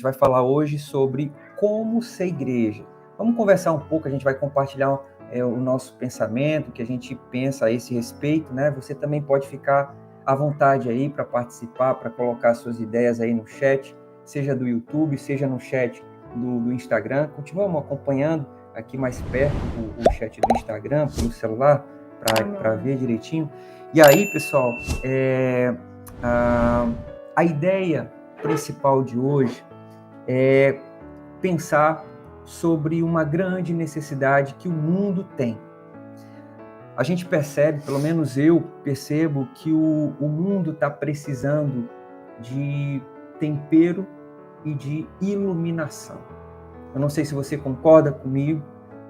gente vai falar hoje sobre como ser igreja. Vamos conversar um pouco, a gente vai compartilhar o nosso pensamento, o que a gente pensa a esse respeito, né? Você também pode ficar à vontade aí para participar, para colocar suas ideias aí no chat, seja do YouTube, seja no chat do Instagram. Continuamos acompanhando aqui mais perto o chat do Instagram, pelo celular, para ver direitinho. E aí, pessoal, a ideia principal de hoje é pensar sobre uma grande necessidade que o mundo tem. A gente percebe, pelo menos eu percebo, que o mundo está precisando de tempero e de iluminação. Eu não sei se você concorda comigo,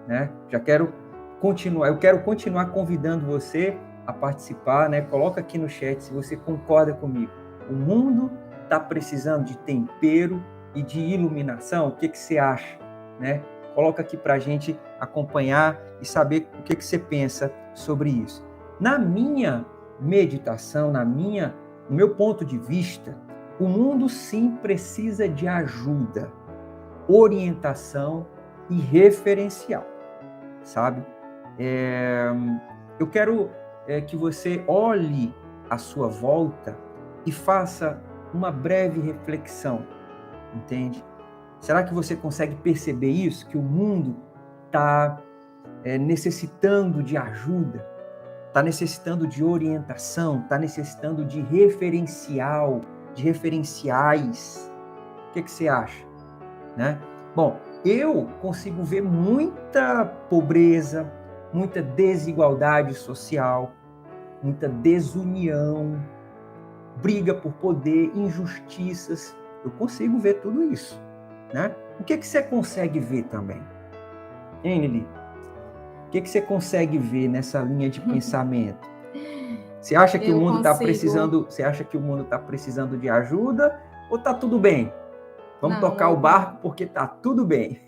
né? Eu quero continuar convidando você a participar, né? Coloca aqui no chat se você concorda comigo. O mundo está precisando de tempero e de iluminação. O que você acha, né? Coloca aqui para a gente acompanhar e saber o que você pensa sobre isso. Na minha meditação, no meu ponto de vista, o mundo sim precisa de ajuda, orientação e referencial, sabe? Eu quero que você olhe à sua volta e faça uma breve reflexão, entende? Será que você consegue perceber isso? Que o mundo está necessitando de ajuda, está necessitando de orientação, está necessitando de referencial, de referenciais. O que você acha, né? Bom, eu consigo ver muita pobreza, muita desigualdade social, muita desunião, briga por poder, injustiças. Eu consigo ver tudo isso, né? O que você consegue ver também? Hein, Lili? O que você consegue ver nessa linha de pensamento? Você acha que o mundo está precisando? Você acha que o mundo está precisando de ajuda ou está tudo bem? Vamos tocar o barco porque está tudo bem.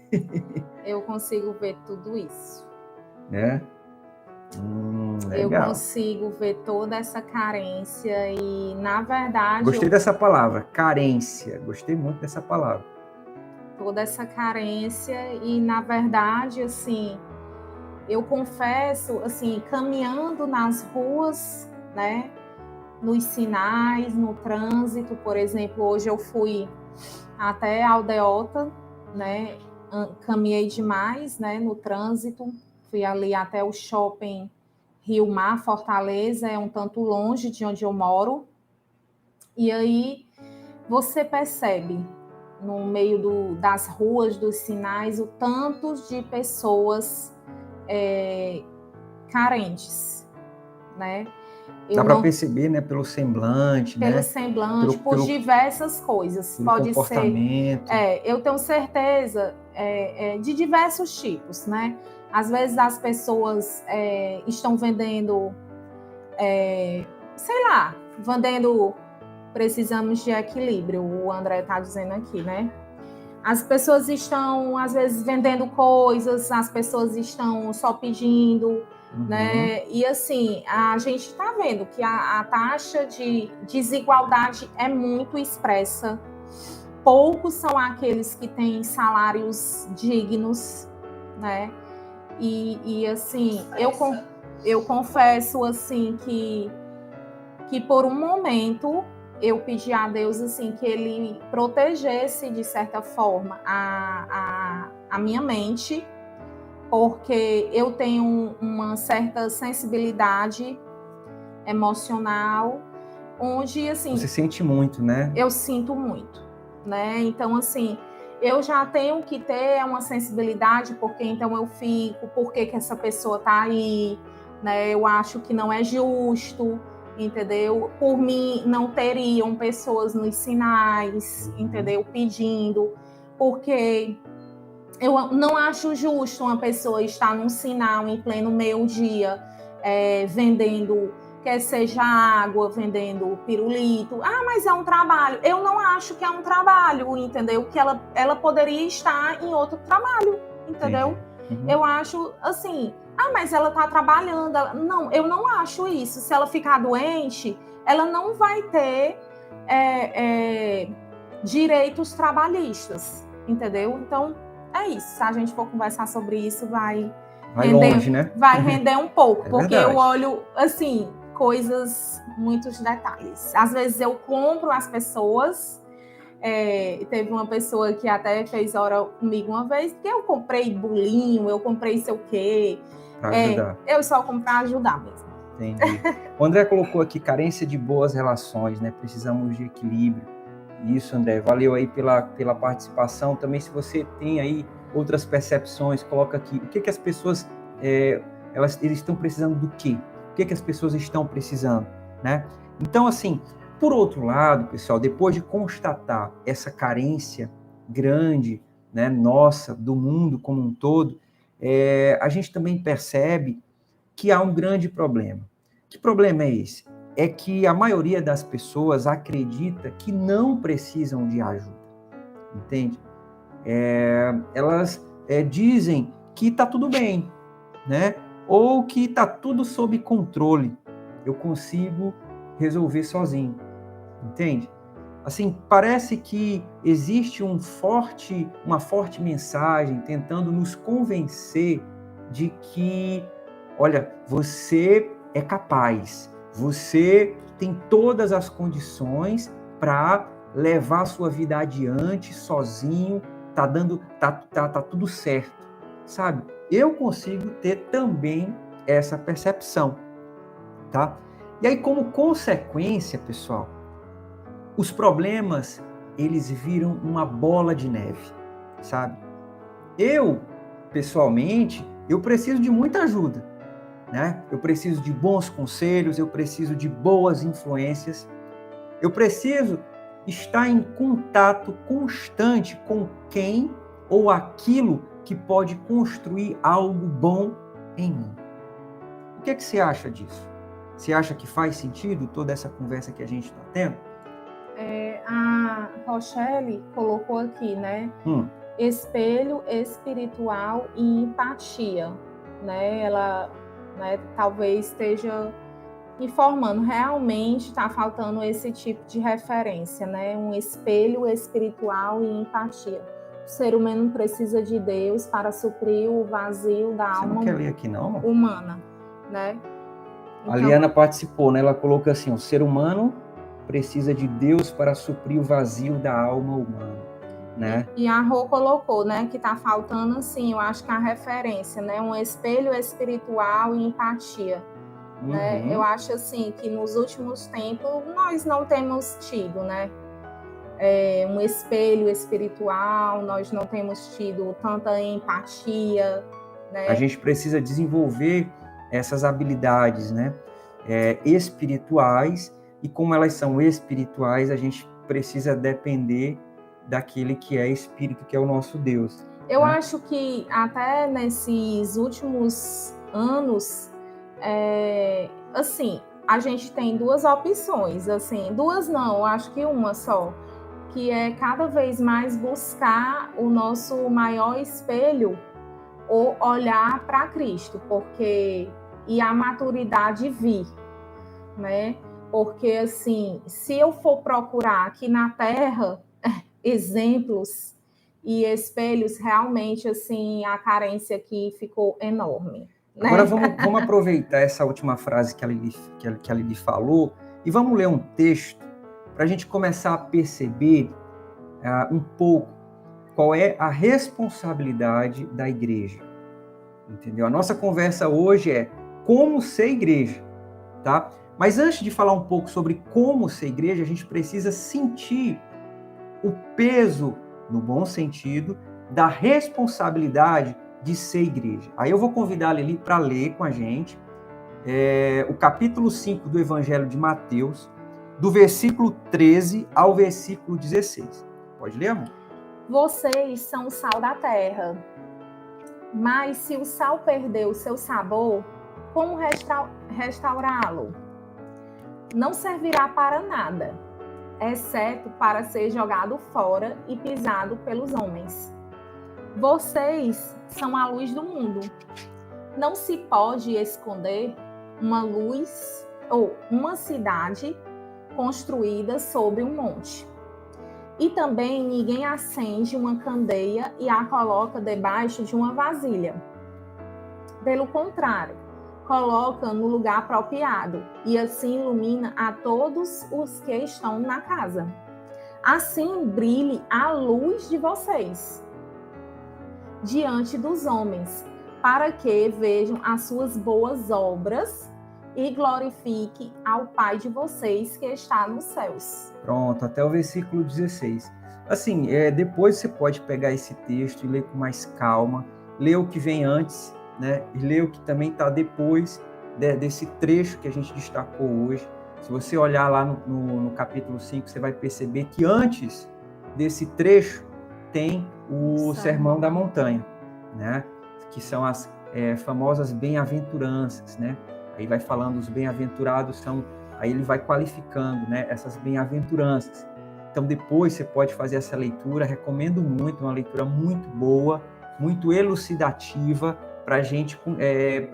Eu consigo ver tudo isso. Né? Eu consigo ver toda essa carência e, na verdade... Gostei dessa palavra, carência. Gostei muito dessa palavra. Toda essa carência e, na verdade, assim, eu confesso, assim, caminhando nas ruas, né, nos sinais, no trânsito, por exemplo, hoje eu fui até Aldeota, né, caminhei demais, né, no trânsito, fui ali até o shopping Rio Mar, Fortaleza, é um tanto longe de onde eu moro, e aí você percebe, no meio das ruas, dos sinais, o tanto de pessoas carentes, né? Dá para perceber, né, pelo semblante, pelo né? semblante, por diversas coisas. Pelo pode comportamento. ser, eu tenho certeza de diversos tipos, né? Às vezes as pessoas estão vendendo, precisamos de equilíbrio, o André está dizendo aqui, né? As pessoas estão, às vezes, vendendo coisas, as pessoas estão só pedindo, né? E, assim, a gente está vendo que a taxa de desigualdade é muito expressa. Poucos são aqueles que têm salários dignos, né? E assim, eu confesso, assim, que por um momento... eu pedi a Deus, assim, que Ele protegesse, de certa forma, a minha mente, porque eu tenho uma certa sensibilidade emocional, onde, assim... Você sente muito, né? Eu sinto muito, né? Então, assim, eu já tenho que ter uma sensibilidade, porque então eu fico, por que essa pessoa tá aí, né? Eu acho que não é justo, entendeu? Por mim, não teriam pessoas nos sinais, entendeu? Pedindo, porque eu não acho justo uma pessoa estar num sinal em pleno meio-dia, vendendo, quer seja água, vendendo pirulito. Ah, mas é um trabalho. Eu não acho que é um trabalho, entendeu? Que ela poderia estar em outro trabalho, entendeu? Eu acho, assim... Ah, mas ela está trabalhando. Não, eu não acho isso. Se ela ficar doente, ela não vai ter direitos trabalhistas, entendeu? Então, é isso. Se a gente for conversar sobre isso, vai render, longe, né? Vai render um pouco, porque verdade. eu olho, assim, coisas, muitos detalhes. Às vezes eu compro as pessoas. Teve uma pessoa que até fez hora comigo uma vez, porque eu comprei bolinho, eu comprei sei o quê. Para ajudar. Eu só compro para ajudar mesmo. Entendi. O André colocou aqui carência de boas relações, né? Precisamos de equilíbrio. Isso, André. Valeu aí pela participação. Também, se você tem aí outras percepções, coloca aqui. O que as pessoas, eles estão precisando do quê? O que as pessoas estão precisando, né? Então, assim, por outro lado, pessoal, depois de constatar essa carência grande, né, nossa, do mundo como um todo, a gente também percebe que há um grande problema. Que problema é esse? É que a maioria das pessoas acredita que não precisam de ajuda, entende? Elas dizem que está tudo bem, né? Ou que está tudo sob controle, eu consigo resolver sozinho, entende? Assim, parece que existe uma forte mensagem tentando nos convencer de que, olha, você é capaz, você tem todas as condições para levar a sua vida adiante sozinho, tá tudo certo, sabe? Eu consigo ter também essa percepção, tá? E aí, como consequência, pessoal, os problemas, eles viram uma bola de neve, sabe? Eu, pessoalmente, eu preciso de muita ajuda, né? Eu preciso de bons conselhos, eu preciso de boas influências, eu preciso estar em contato constante com quem ou aquilo que pode construir algo bom em mim. O que você acha disso? Você acha que faz sentido toda essa conversa que a gente está tendo? A Rochelle colocou aqui, né? Espelho espiritual e empatia, né? Ela, né, talvez esteja informando, realmente está faltando esse tipo de referência, né? Um espelho espiritual e empatia. O ser humano precisa de Deus para suprir o vazio da alma quer ler aqui, não? humana, né? Então, a Liana participou, né? Ela colocou assim, o ser humano precisa de Deus para suprir o vazio da alma humana, né? E a Rô colocou, né, que está faltando, assim, eu acho que a referência, né, um espelho espiritual e empatia, né? Eu acho, assim, que nos últimos tempos nós não temos tido, né, um espelho espiritual, nós não temos tido tanta empatia, né? A gente precisa desenvolver essas habilidades, né, espirituais, e como elas são espirituais, a gente precisa depender daquele que é espírito, que é o nosso Deus. Eu acho que até nesses últimos anos, assim, a gente tem duas opções, assim, duas não, acho que uma só, que é cada vez mais buscar o nosso maior espelho ou olhar para Cristo, porque e a maturidade vir, né? Porque assim, se eu for procurar aqui na Terra exemplos e espelhos, realmente assim a carência aqui ficou enorme. Né? Agora vamos aproveitar essa última frase que a Lili falou e vamos ler um texto para a gente começar a perceber um pouco qual é a responsabilidade da igreja. Entendeu? A nossa conversa hoje é como ser igreja, tá? Mas antes de falar um pouco sobre como ser igreja, a gente precisa sentir o peso, no bom sentido, da responsabilidade de ser igreja. Aí eu vou convidar a Lili para ler com a gente o capítulo 5 do Evangelho de Mateus, do versículo 13 ao versículo 16. Pode ler, amor? Vocês são o sal da terra, mas se o sal perder o seu sabor, como restaurá-lo? Não servirá para nada, exceto para ser jogado fora e pisado pelos homens. Vocês são a luz do mundo. Não se pode esconder uma luz ou uma cidade construída sobre um monte. E também ninguém acende uma candeia e a coloca debaixo de uma vasilha. Pelo contrário, coloca no lugar apropriado e assim ilumina a todos os que estão na casa. Assim brilhe a luz de vocês diante dos homens, para que vejam as suas boas obras e glorifiquem ao Pai de vocês que está nos céus. Pronto, até o versículo 16. Assim, depois você pode pegar esse texto e ler com mais calma, ler o que vem antes, né? E ler o que também está depois desse trecho que a gente destacou hoje. Se você olhar lá no capítulo 5, você vai perceber que antes desse trecho tem o Sermão da Montanha, né? Que são as famosas bem-aventuranças, né? Aí vai falando os bem-aventurados são, aí ele vai qualificando, né, essas bem-aventuranças. Então depois você pode fazer essa leitura, recomendo muito, uma leitura muito boa, muito elucidativa, para a gente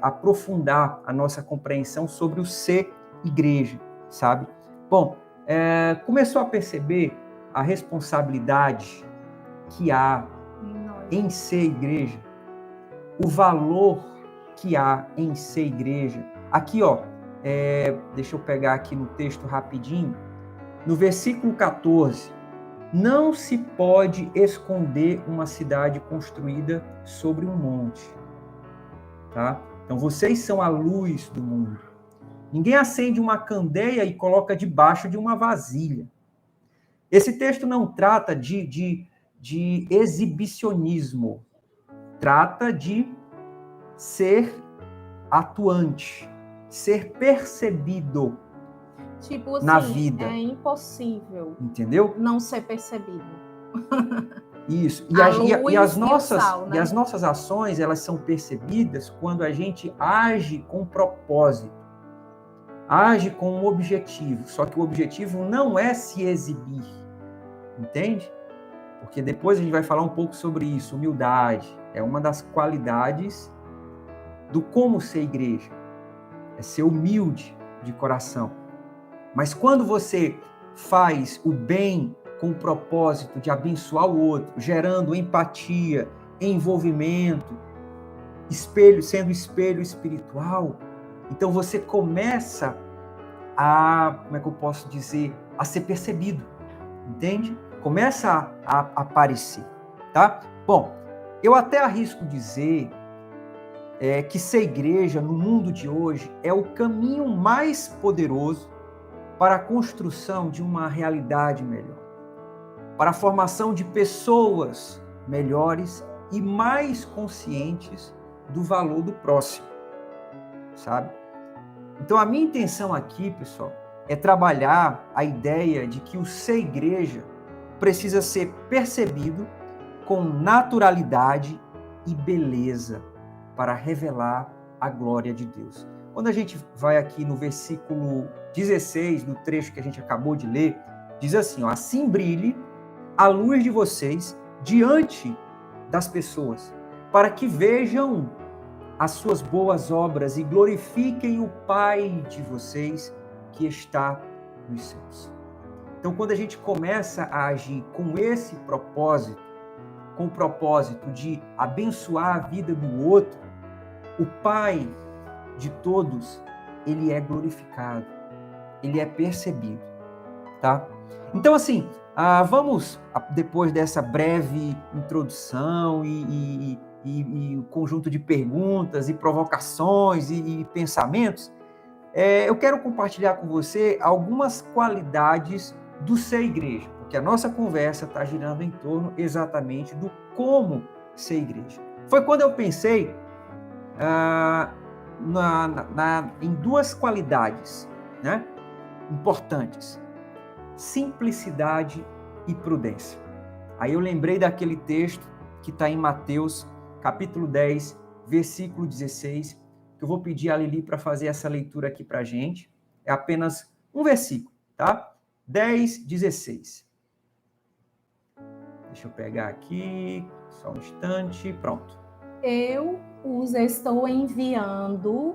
aprofundar a nossa compreensão sobre o ser igreja, sabe? Bom, começou a perceber a responsabilidade que há em ser igreja, o valor que há em ser igreja. Aqui, ó, deixa eu pegar aqui no texto rapidinho, no versículo 14, não se pode esconder uma cidade construída sobre um monte, tá? Então, vocês são a luz do mundo. Ninguém acende uma candeia e coloca debaixo de uma vasilha. Esse texto não trata de exibicionismo, trata de ser atuante, ser percebido tipo assim, na vida. É impossível, entendeu? Não ser percebido. Isso. E as nossas, sal, né? E as nossas ações, elas são percebidas quando a gente age com propósito, age com um objetivo. Só que o objetivo não é se exibir, entende? Porque depois a gente vai falar um pouco sobre isso. Humildade é uma das qualidades do como ser igreja. É ser humilde de coração. Mas quando você faz o bem com o propósito de abençoar o outro, gerando empatia, envolvimento, sendo espelho espiritual, então você começa a, como é que eu posso dizer, a ser percebido, entende? Começa a aparecer, tá? Bom, eu até arrisco dizer que ser igreja no mundo de hoje é o caminho mais poderoso para a construção de uma realidade melhor, para a formação de pessoas melhores e mais conscientes do valor do próximo, sabe? Então, a minha intenção aqui, pessoal, é trabalhar a ideia de que o ser igreja precisa ser percebido com naturalidade e beleza para revelar a glória de Deus. Quando a gente vai aqui no versículo 16, no trecho que a gente acabou de ler, diz assim, ó, assim brilhe a luz de vocês diante das pessoas, para que vejam as suas boas obras e glorifiquem o Pai de vocês que está nos céus. Então, quando a gente começa a agir com esse propósito, com o propósito de abençoar a vida do outro, o Pai de todos, ele é glorificado, ele é percebido, tá? Então, assim, vamos, depois dessa breve introdução e um conjunto de perguntas e provocações e pensamentos, eu quero compartilhar com você algumas qualidades do ser igreja, porque a nossa conversa está girando em torno exatamente do como ser igreja. Foi quando eu pensei em duas qualidades, né, importantes: simplicidade e prudência. Aí eu lembrei daquele texto que está em Mateus, capítulo 10, versículo 16, que eu vou pedir a Lili para fazer essa leitura aqui para a gente. É apenas um versículo, tá? 10, 16. Deixa eu pegar aqui, só um instante, pronto. Eu os estou enviando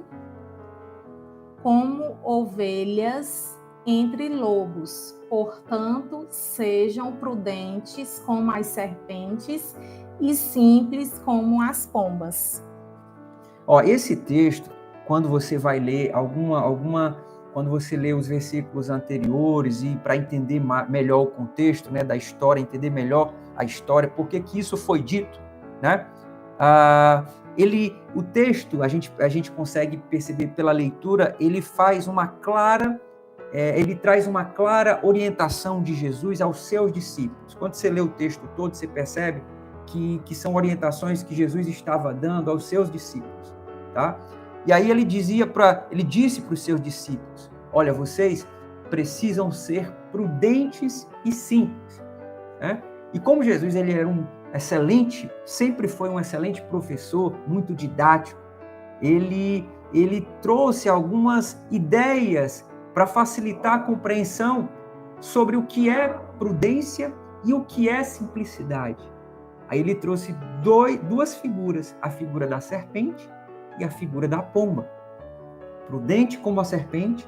como ovelhas entre lobos. Portanto, sejam prudentes como as serpentes e simples como as pombas. Esse texto, quando você vai ler quando você lê os versículos anteriores e para entender melhor o contexto, né, da história, entender melhor a história, por que isso foi dito, né? O texto, a gente consegue perceber pela leitura, ele traz uma clara orientação de Jesus aos seus discípulos. Quando você lê o texto todo, você percebe que são orientações que Jesus estava dando aos seus discípulos, tá? E aí ele disse para os seus discípulos: olha, vocês precisam ser prudentes e simples, né? E como Jesus ele era sempre foi um excelente professor, muito didático, ele trouxe algumas ideias para facilitar a compreensão sobre o que é prudência e o que é simplicidade. Aí ele trouxe duas figuras, a figura da serpente e a figura da pomba. Prudente como a serpente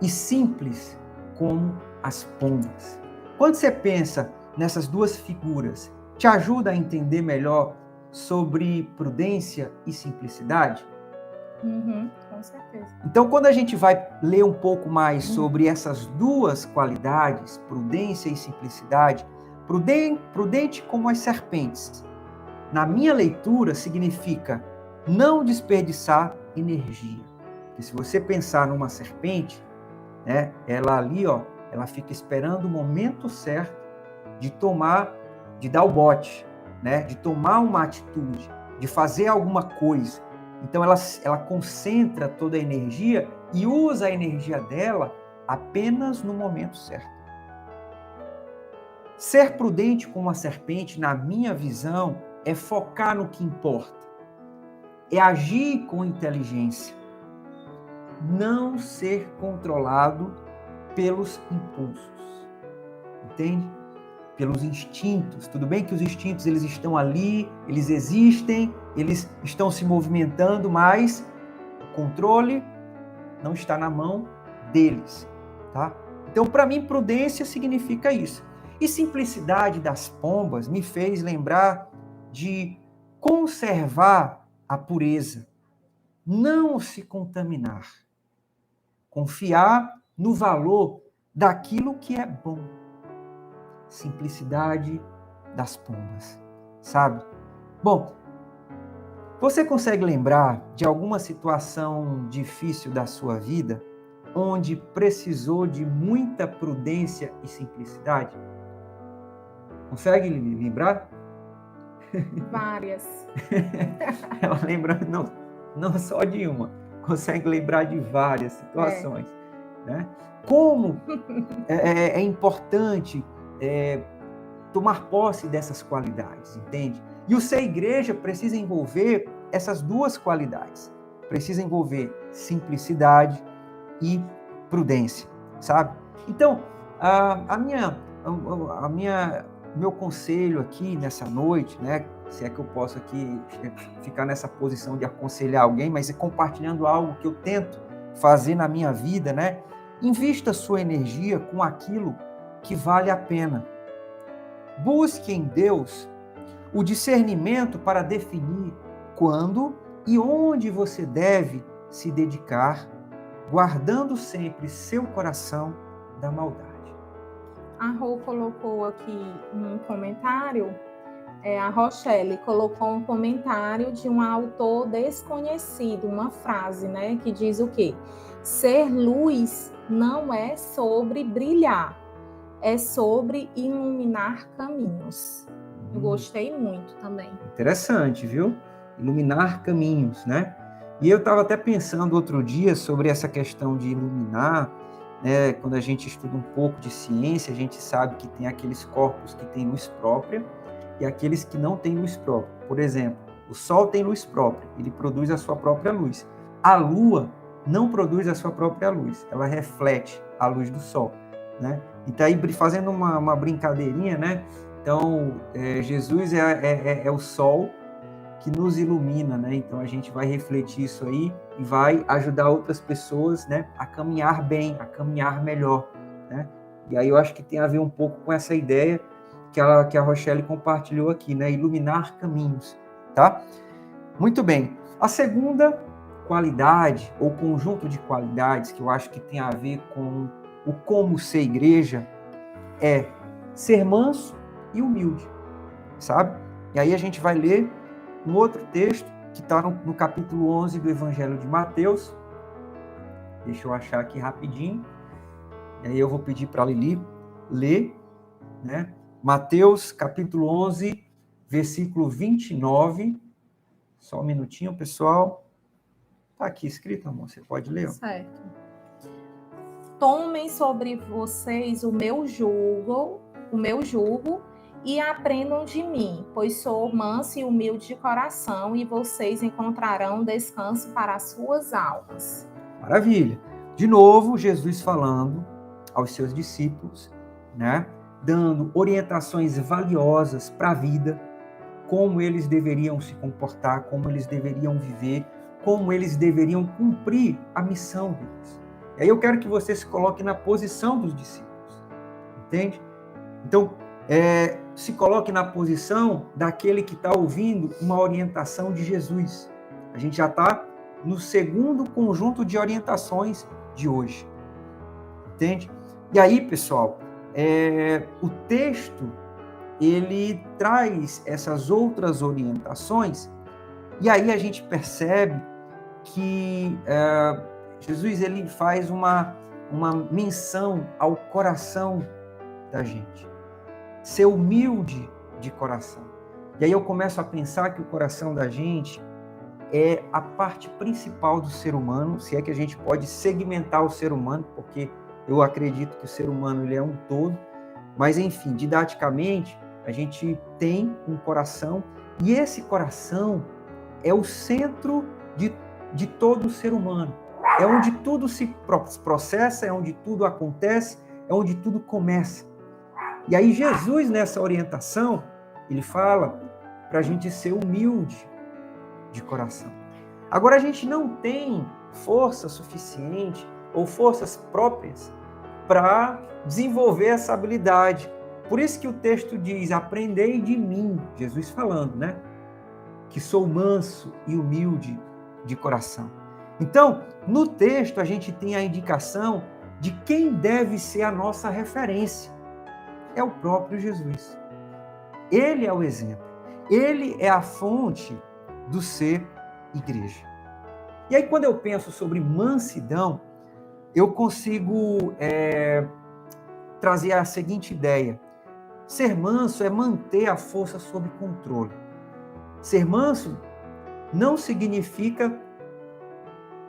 e simples como as pombas. Quando você pensa nessas duas figuras, te ajuda a entender melhor sobre prudência e simplicidade? Com certeza. Então, quando a gente vai ler um pouco mais sobre essas duas qualidades, prudência e simplicidade, prudente como as serpentes, na minha leitura significa não desperdiçar energia. Porque se você pensar numa serpente, né, ela ali, ela fica esperando o momento certo de dar o bote, né, de tomar uma atitude, de fazer alguma coisa. Então ela concentra toda a energia e usa a energia dela apenas no momento certo. Ser prudente como a serpente, na minha visão, é focar no que importa. É agir com inteligência. Não ser controlado pelos impulsos. Entende? Pelos instintos. Tudo bem que os instintos eles estão ali, eles existem, eles estão se movimentando, mas o controle não está na mão deles, tá? Então, para mim, prudência significa isso. E simplicidade das pombas me fez lembrar de conservar a pureza, não se contaminar, confiar no valor daquilo que é bom. Simplicidade das pombas, sabe? Bom, você consegue lembrar de alguma situação difícil da sua vida onde precisou de muita prudência e simplicidade? Consegue lembrar? Várias. Ela lembra não só de uma, consegue lembrar de várias situações, né? Como é importante tomar posse dessas qualidades, entende? E o ser igreja precisa envolver essas duas qualidades. Precisa envolver simplicidade e prudência, sabe? Então, meu conselho aqui nessa noite, né? Se é que eu posso aqui ficar nessa posição de aconselhar alguém, mas compartilhando algo que eu tento fazer na minha vida, né? Invista sua energia com aquilo que vale a pena. Busque em Deus o discernimento para definir quando e onde você deve se dedicar, guardando sempre seu coração da maldade. A Rô colocou aqui um comentário, a Rochelle colocou um comentário de um autor desconhecido, uma frase, né, que diz o quê? Ser luz não é sobre brilhar, é sobre iluminar caminhos. Eu gostei muito também. Interessante, viu? Iluminar caminhos, né? E eu estava até pensando outro dia sobre essa questão de iluminar, né? Quando a gente estuda um pouco de ciência, a gente sabe que tem aqueles corpos que têm luz própria e aqueles que não têm luz própria. Por exemplo, o Sol tem luz própria, ele produz a sua própria luz. A Lua não produz a sua própria luz, ela reflete a luz do Sol, né? E tá aí fazendo uma brincadeirinha, né? Então, Jesus é o Sol que nos ilumina, né? Então a gente vai refletir isso aí e vai ajudar outras pessoas, né, a caminhar bem, a caminhar melhor, né? E aí eu acho que tem a ver um pouco com essa ideia que a Rochelle compartilhou aqui, né? Iluminar caminhos, tá? Muito bem. A segunda qualidade, ou conjunto de qualidades, que eu acho que tem a ver com o como ser igreja, é ser manso e humilde, sabe? E aí a gente vai ler um outro texto que está no capítulo 11 do Evangelho de Mateus. Deixa eu achar aqui rapidinho. E aí eu vou pedir para a Lili ler, né? Mateus, capítulo 11, versículo 29. Só um minutinho, pessoal. Está aqui escrito, amor. Você pode ler? Certo. Tomem sobre vocês o meu jugo, e aprendam de mim, pois sou manso e humilde de coração, e vocês encontrarão descanso para as suas almas. Maravilha. De novo, Jesus falando aos seus discípulos, né? Dando orientações valiosas para a vida, como eles deveriam se comportar, como eles deveriam viver, como eles deveriam cumprir a missão deles. E aí eu quero que você se coloque na posição dos discípulos, entende? Então, se coloque na posição daquele que está ouvindo uma orientação de Jesus. A gente já está no segundo conjunto de orientações de hoje, entende? E aí, pessoal, o texto, ele traz essas outras orientações, e aí a gente percebe que Jesus ele faz uma menção ao coração da gente. Ser humilde de coração. E aí eu começo a pensar que o coração da gente é a parte principal do ser humano, se é que a gente pode segmentar o ser humano, porque eu acredito que o ser humano ele é um todo, mas enfim, didaticamente, a gente tem um coração, e esse coração é o centro de todo o ser humano. É onde tudo se processa, é onde tudo acontece, é onde tudo começa. E aí Jesus, nessa orientação, ele fala para a gente ser humilde de coração. Agora, a gente não tem força suficiente ou forças próprias para desenvolver essa habilidade. Por isso que o texto diz, aprendei de mim, Jesus falando, né? Que sou manso e humilde de coração. Então, no texto, a gente tem a indicação de quem deve ser a nossa referência. É o próprio Jesus. Ele é o exemplo. Ele é a fonte do ser igreja. E aí, quando eu penso sobre mansidão, eu consigo trazer a seguinte ideia. Ser manso é manter a força sob controle. Ser manso não significa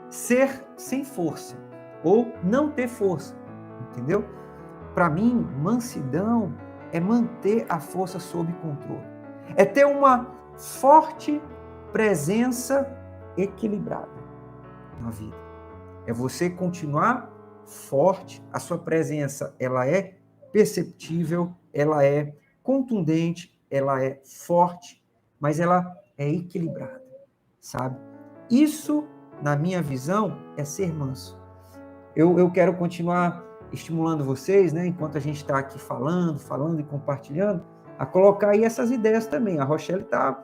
ser sem força ou não ter força, entendeu? Para mim, mansidão é manter a força sob controle. É ter uma forte presença equilibrada na vida. É você continuar forte, a sua presença ela é perceptível, ela é contundente, ela é forte, mas ela é equilibrada, sabe? Isso, na minha visão, é ser manso. Eu quero continuar estimulando vocês, né, enquanto a gente está aqui falando e compartilhando, a colocar aí essas ideias também. A Rochelle está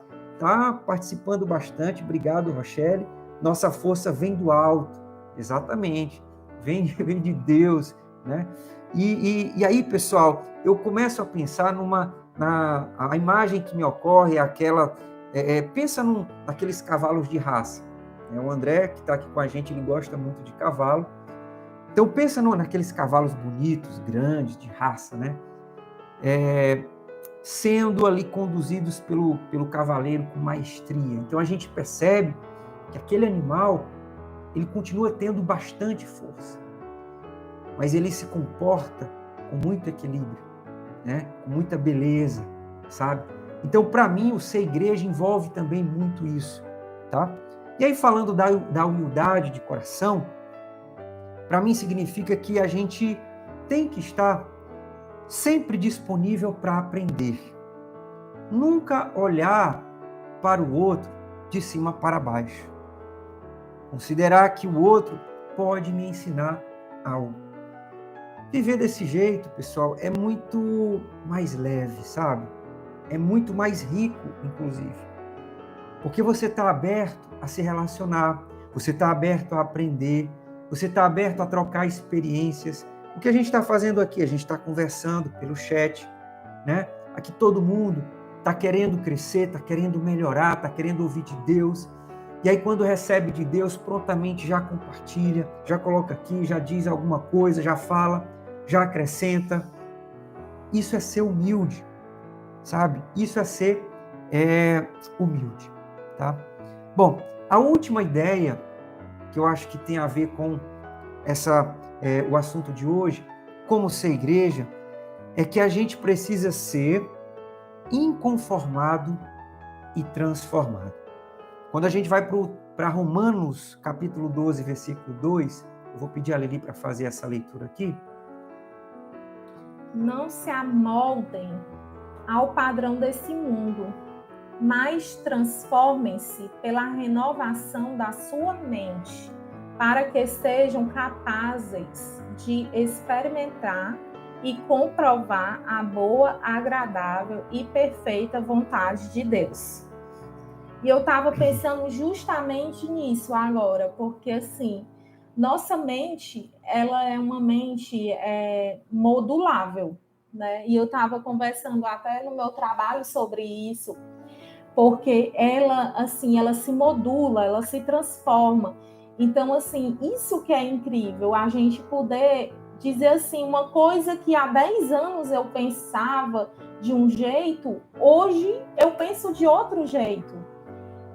participando bastante. Obrigado, Rochelle. Nossa força vem do alto, exatamente. Vem de Deus, né? E aí, pessoal, eu começo a pensar a imagem que me ocorre é aquela... pensa naqueles cavalos de raça. O André, que está aqui com a gente, ele gosta muito de cavalo. Então, pensa naqueles cavalos bonitos, grandes, de raça, né? Sendo ali conduzidos pelo cavaleiro com maestria. Então, a gente percebe que aquele animal, ele continua tendo bastante força, mas ele se comporta com muito equilíbrio, né? Com muita beleza, sabe? Então, para mim, o ser igreja envolve também muito isso, tá? E aí, falando da humildade de coração, para mim significa que a gente tem que estar sempre disponível para aprender. Nunca olhar para o outro de cima para baixo. Considerar que o outro pode me ensinar algo. Viver desse jeito, pessoal, é muito mais leve, sabe? É muito mais rico, inclusive. Porque você está aberto a se relacionar, você está aberto a aprender, você está aberto a trocar experiências. O que a gente está fazendo aqui? A gente está conversando pelo chat, né? Aqui todo mundo está querendo crescer, está querendo melhorar, está querendo ouvir de Deus. E aí quando recebe de Deus, prontamente já compartilha, já coloca aqui, já diz alguma coisa, já fala, já acrescenta. Isso é ser humilde, sabe? Isso é ser humilde, tá? Bom, a última ideia que eu acho que tem a ver com o assunto de hoje, como ser igreja, é que a gente precisa ser inconformado e transformado. Quando a gente vai para Romanos, capítulo 12, versículo 2, eu vou pedir a Lili para fazer essa leitura aqui. Não se amoldem ao padrão desse mundo, mas transformem-se pela renovação da sua mente, para que sejam capazes de experimentar e comprovar a boa, agradável e perfeita vontade de Deus. E eu estava pensando justamente nisso agora, porque assim, nossa mente, ela é uma mente modulável, né? E eu estava conversando até no meu trabalho sobre isso, porque ela, assim, ela se modula, ela se transforma. Então, assim, isso que é incrível, a gente poder dizer assim, uma coisa que há 10 anos eu pensava de um jeito, hoje eu penso de outro jeito.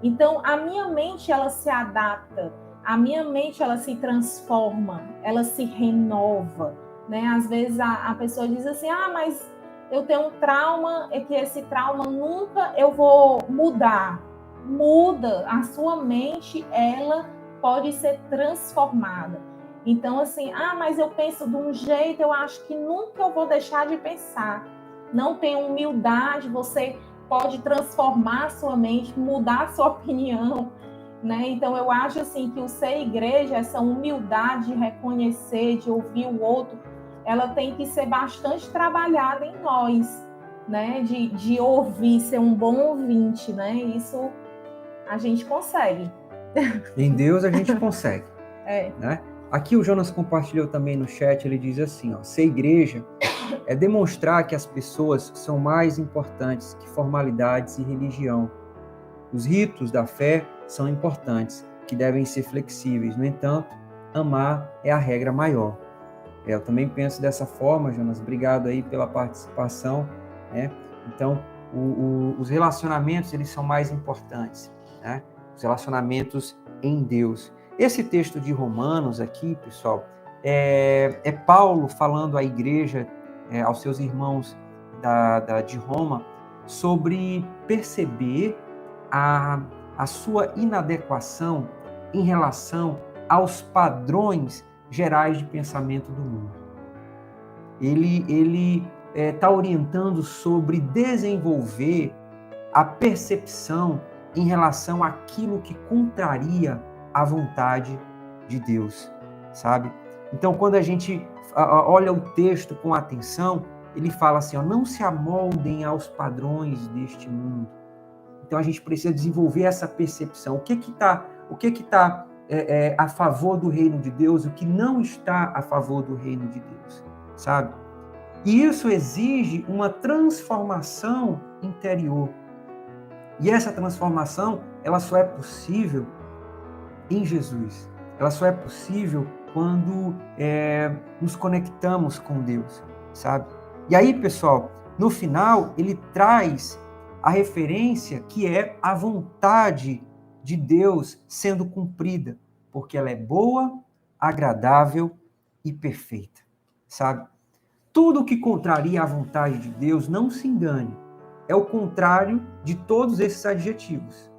Então, a minha mente, ela se adapta, a minha mente, ela se transforma, ela se renova, né? Às vezes a pessoa diz assim, mas eu tenho um trauma, é que esse trauma nunca eu vou mudar. Muda, a sua mente, ela pode ser transformada. Então, assim, mas eu penso de um jeito, eu acho que nunca eu vou deixar de pensar. Não tem humildade, você pode transformar a sua mente, mudar a sua opinião, né? Então, eu acho assim que o ser igreja, essa humildade de reconhecer, de ouvir o outro, ela tem que ser bastante trabalhada em nós, né? De ouvir, ser um bom ouvinte, né? Isso a gente consegue. Em Deus a gente consegue. Né? Aqui o Jonas compartilhou também no chat, ele diz assim, ser igreja é demonstrar que as pessoas são mais importantes que formalidades e religião. Os ritos da fé são importantes, que devem ser flexíveis. No entanto, amar é a regra maior. Eu também penso dessa forma, Jonas. Obrigado aí pela participação, né? Então, os relacionamentos, eles são mais importantes, né? Os relacionamentos em Deus. Esse texto de Romanos aqui, pessoal, é Paulo falando à igreja, aos seus irmãos de Roma, sobre perceber a sua inadequação em relação aos padrões gerais de pensamento do mundo. Ele está orientando sobre desenvolver a percepção em relação àquilo que contraria a vontade de Deus, sabe? Então, quando a gente olha o texto com atenção, ele fala assim, não se amoldem aos padrões deste mundo. Então, a gente precisa desenvolver essa percepção. O que está a favor do reino de Deus, o que não está a favor do reino de Deus, sabe? E isso exige uma transformação interior. E essa transformação, ela só é possível em Jesus. Ela só é possível quando nos conectamos com Deus, sabe? E aí, pessoal, no final, ele traz a referência que é a vontade de Deus sendo cumprida, porque ela é boa, agradável e perfeita, sabe? Tudo que contraria a vontade de Deus, não se engane, é o contrário de todos esses adjetivos.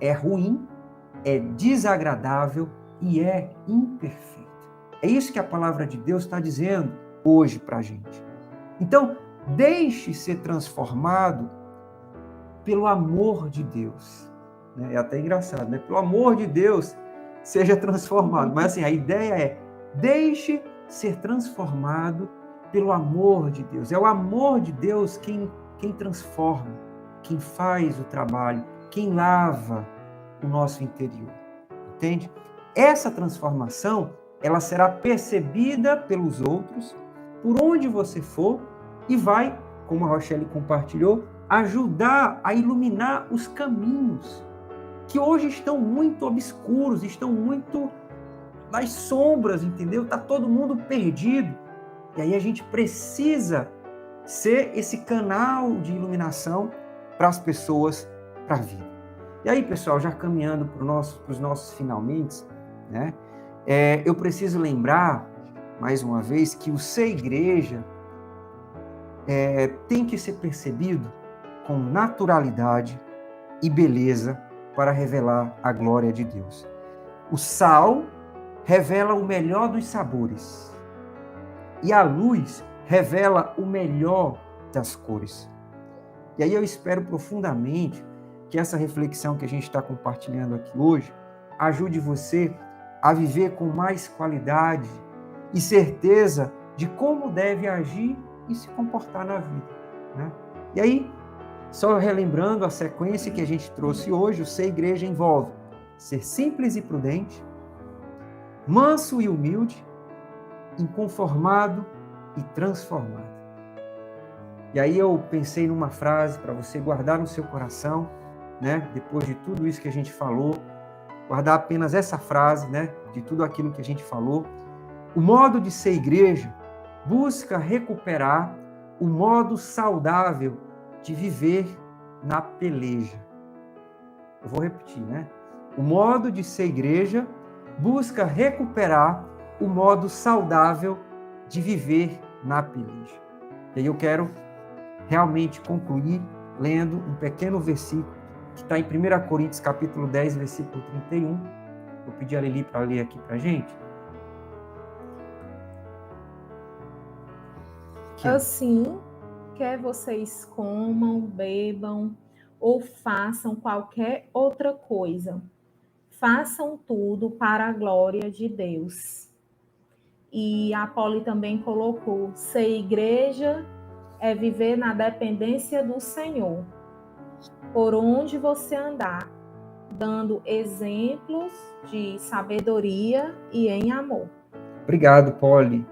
É ruim, é desagradável e é imperfeito. É isso que a palavra de Deus está dizendo hoje para a gente. Então, deixe ser transformado pelo amor de Deus. né? É até engraçado, né? Pelo amor de Deus, seja transformado. Mas assim, a ideia é, deixe ser transformado pelo amor de Deus. É o amor de Deus quem transforma, quem faz o trabalho, quem lava o nosso interior. Entende? Essa transformação, ela será percebida pelos outros, por onde você for, e vai, como a Rochelle compartilhou, ajudar a iluminar os caminhos que hoje estão muito obscuros, estão muito nas sombras, entendeu? Está todo mundo perdido. E aí a gente precisa ser esse canal de iluminação para as pessoas, para a vida. E aí, pessoal, já caminhando para os nossos finalmente, né? Eu preciso lembrar, mais uma vez, que o ser igreja tem que ser percebido com naturalidade e beleza para revelar a glória de Deus. O sal revela o melhor dos sabores e a luz revela o melhor das cores. E aí eu espero profundamente que essa reflexão que a gente está compartilhando aqui hoje ajude você a viver com mais qualidade e certeza de como deve agir e se comportar na vida, né? E aí, só relembrando a sequência que a gente trouxe hoje, o ser igreja envolve ser simples e prudente, manso e humilde, inconformado e transformado. E aí eu pensei numa frase para você guardar no seu coração, né? Depois de tudo isso que a gente falou, guardar apenas essa frase, né? De tudo aquilo que a gente falou. O modo de ser igreja busca recuperar o modo saudável de viver na peleja. Eu vou repetir, né? O modo de ser igreja busca recuperar o modo saudável de viver na peleja. E aí eu quero realmente concluir lendo um pequeno versículo que está em 1 Coríntios capítulo 10, versículo 31. Vou pedir a Lili para ler aqui para a gente. Assim, quer vocês comam, bebam ou façam qualquer outra coisa, façam tudo para a glória de Deus. E a Poli também colocou, ser igreja é viver na dependência do Senhor, por onde você andar, dando exemplos de sabedoria e em amor. Obrigado, Poli.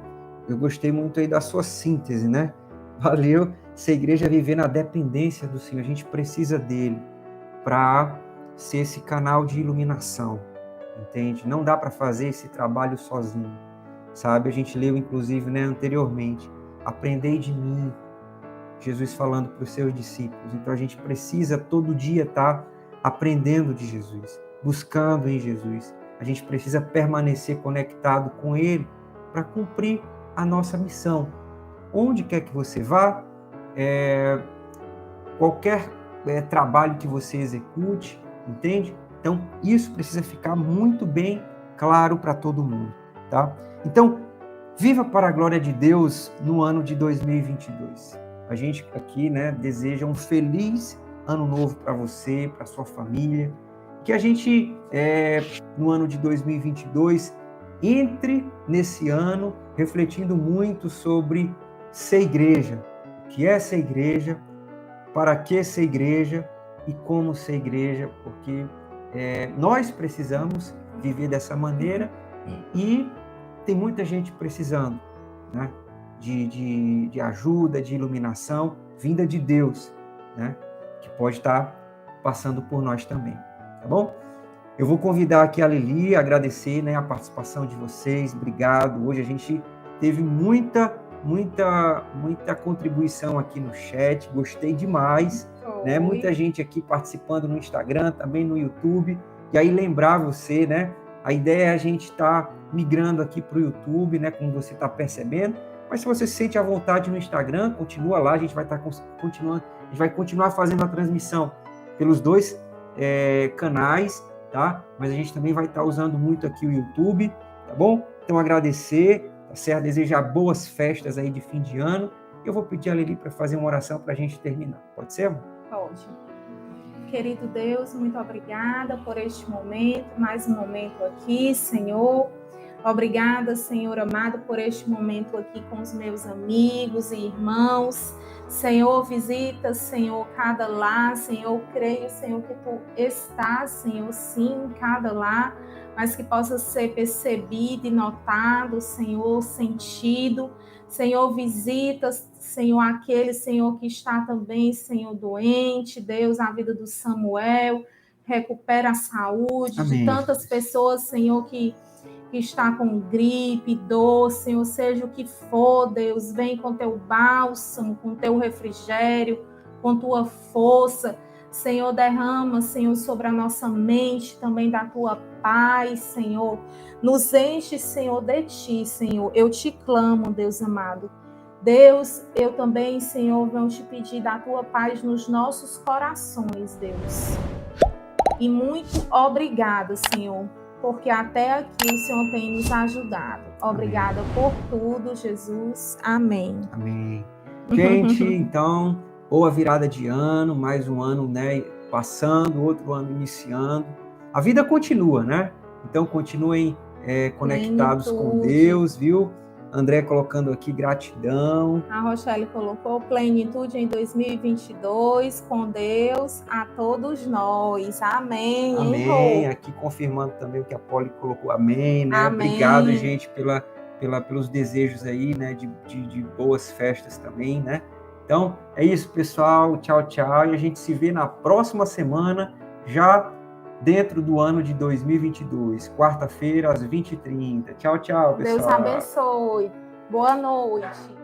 Eu gostei muito aí da sua síntese, né? Valeu. Se a igreja viver na dependência do Senhor, a gente precisa dele para ser esse canal de iluminação, entende? Não dá para fazer esse trabalho sozinho, sabe? A gente leu, inclusive, né, anteriormente, aprendei de mim, Jesus falando para os seus discípulos. Então a gente precisa todo dia estar aprendendo de Jesus, buscando em Jesus. A gente precisa permanecer conectado com Ele para cumprir a nossa missão. Onde quer que você vá, qualquer trabalho que você execute, entende? Então, isso precisa ficar muito bem claro para todo mundo, tá? Então, viva para a glória de Deus no ano de 2022. A gente aqui, né, deseja um feliz ano novo para você, para sua família, que a gente, no ano de 2022, entre nesse ano refletindo muito sobre ser igreja, o que é ser igreja, para que ser igreja e como ser igreja, porque nós precisamos viver dessa maneira e tem muita gente precisando, né, de ajuda, de iluminação, vinda de Deus, né, que pode estar passando por nós também, tá bom? Eu vou convidar aqui a Lili, agradecer, né, a participação de vocês, obrigado. Hoje a gente teve muita contribuição aqui no chat, gostei demais, né? Muita gente aqui participando no Instagram, também no YouTube. E aí lembrar você, né? A ideia é a gente estar migrando aqui para o YouTube, né? Como você está percebendo. Mas se você se sente à vontade no Instagram, continua lá, a gente vai estar continuando, a gente vai continuar fazendo a transmissão pelos dois canais, tá? Mas a gente também vai estar usando muito aqui o YouTube, tá bom? Então agradecer, tá certo? Desejar boas festas aí de fim de ano. Eu vou pedir a Lili para fazer uma oração para a gente terminar. Pode ser, amor? Pode. querido Deus, muito obrigada por este momento, mais um momento aqui, Senhor. Obrigada, Senhor amado, por este momento aqui com os meus amigos e irmãos. Senhor, visita, Senhor, cada lar. Senhor, creio, Senhor, que Tu estás, Senhor, sim, em cada lar, mas que possa ser percebido e notado, Senhor, sentido. Senhor, visita, Senhor, aquele, Senhor, que está também, Senhor, doente. Deus, a vida do Samuel, recupera a saúde. Amém. De tantas pessoas, Senhor, que está com gripe, dor, Senhor, seja o que for, Deus, vem com teu bálsamo, com teu refrigério, com tua força. Senhor, derrama, Senhor, sobre a nossa mente também da tua paz, Senhor. Nos enche, Senhor, de ti, Senhor. Eu te clamo, Deus amado. Deus, eu também, Senhor, venho te pedir da tua paz nos nossos corações, Deus. E muito obrigada, Senhor, porque até aqui o Senhor tem nos ajudado. Obrigada por tudo, Jesus. Amém. Amém. Gente, então, boa virada de ano, mais um ano, né, passando, outro ano iniciando. A vida continua, né? Então, continuem conectados com Deus, viu? André colocando aqui gratidão. A Rochelle colocou plenitude em 2022 com Deus a todos nós. Amém. Amém. Aqui confirmando também o que a Polly colocou. Amém, né? Amém. Obrigado, gente, pelos desejos aí, né? De boas festas também, né? Então, é isso, pessoal. Tchau, tchau. E a gente se vê na próxima semana, já dentro do ano de 2022, quarta-feira, às 20h30. Tchau, tchau, pessoal. Deus abençoe. Boa noite.